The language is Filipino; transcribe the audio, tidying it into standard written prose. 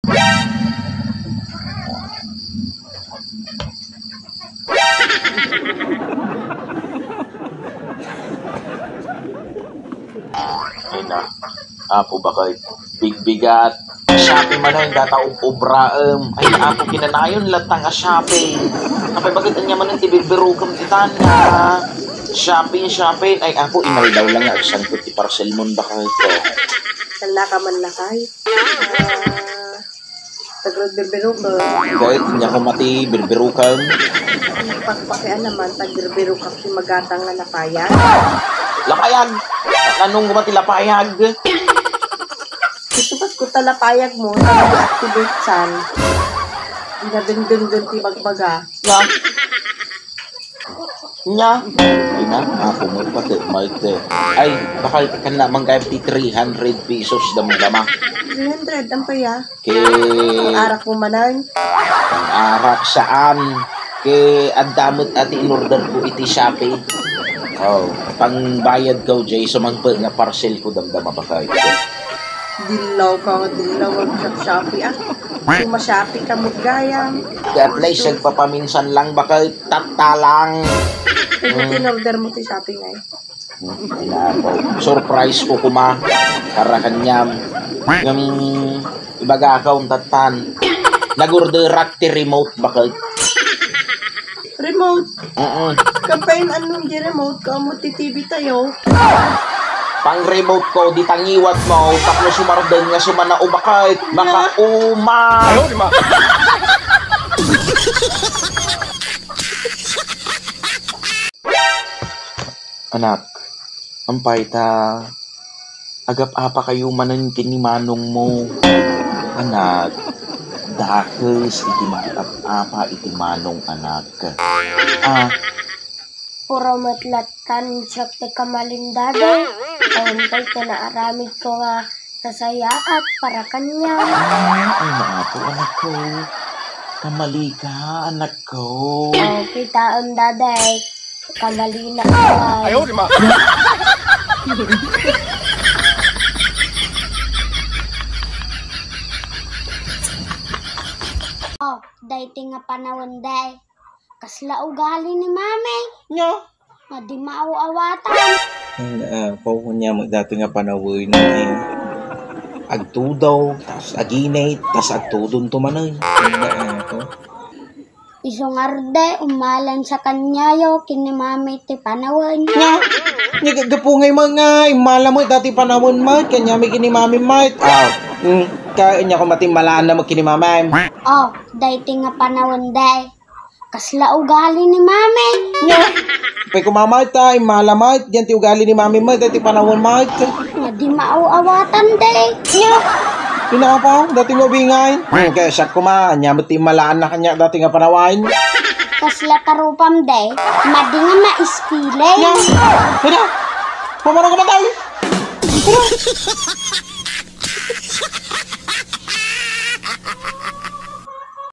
Ay na, apo ba kayo? Bigbigat. Shopee man na yung dataong obraem. Ay apo kinanayon latang a Shopee. Kapay bakit anya man ang tibirbirukom titana. Shopee. Ay apo inal daw lang nga. Saan ko ti parcel mo ba kayo ito? Kala ka man lakay. Tagrod birbirukom. Kahit niya ko mati birbirukom. Pagpakian naman, tagbirbirukom si magatang nga napayag. Lapayag! Anong gumati lapayag? Ito ba't ko talapayag mo, nag-activate san? Dinadun-dun ti bagbaga. Nya? Ay na, ako mo pati, Mike. Ay, bakal ka na manggayap ti 300 pesos dama-dama. 300, ang paya. Ang arak mo manan. Ang arak saan? Ang damot at in-order ko iti Shopee. Oh, pangbayad ko, Jay, so magpa nga parcel ko damdama ba kayo? Dilaw ka, mag-Shopee Suma-Shopee ka mo gayang. At least, nagpapaminsan lang ba kayo? Tatalang. In-order mo ti Shopee nga Ay na po. Surprise ko kuma. Para kanyam. Yung ibaga akong tatan. Nag-orderak ti remote ba kayo? Remote? Kampain anong di remote ka mo ti TV tayo? Pang remote ko, di tangiwat mo. Tapos sumarodan nga sumana o bakit? Baka uma. Anak, ampay ta. Agap-apa kayo manan kinimanong mo. Anak, dakes iti mag-apa iti manong anak. Puro matlatan siya te kamalindade. Tawantay ka na aramid ko nga sasaya at para kanya. Ay naapo anak ko. Kamali ka anak ko. Kita ang daday. Kamali na ay. Ayaw, di ma. Dayti nga panahon day. Kasla ugali ni mami. Nya. Di maaw-awatan. Pau niya magdati nga panawin na agtudaw, tas aginay, tas agtudon tumanay. Isong arde, umalan sa kanyayo, kini mami ti panahon. Nya. Nya gapungay mga imala mo dati panawon mo, kanya may kinimami mo. Kaya niya ko matimalaan na magkinimamay. Dayti nga panahon day. Kasla ugali ni mami. Pay kumamay ta, malamay, diyan ti ugali ni mami mo, dati panahon mo. Di maaw-awatan day. Pinapa, dati mo bingay. Kaya siya kuma, niya matimalaan na kanya dati nga panawain. Kasla karupam day, madi nga maispile. Pamana ka matay.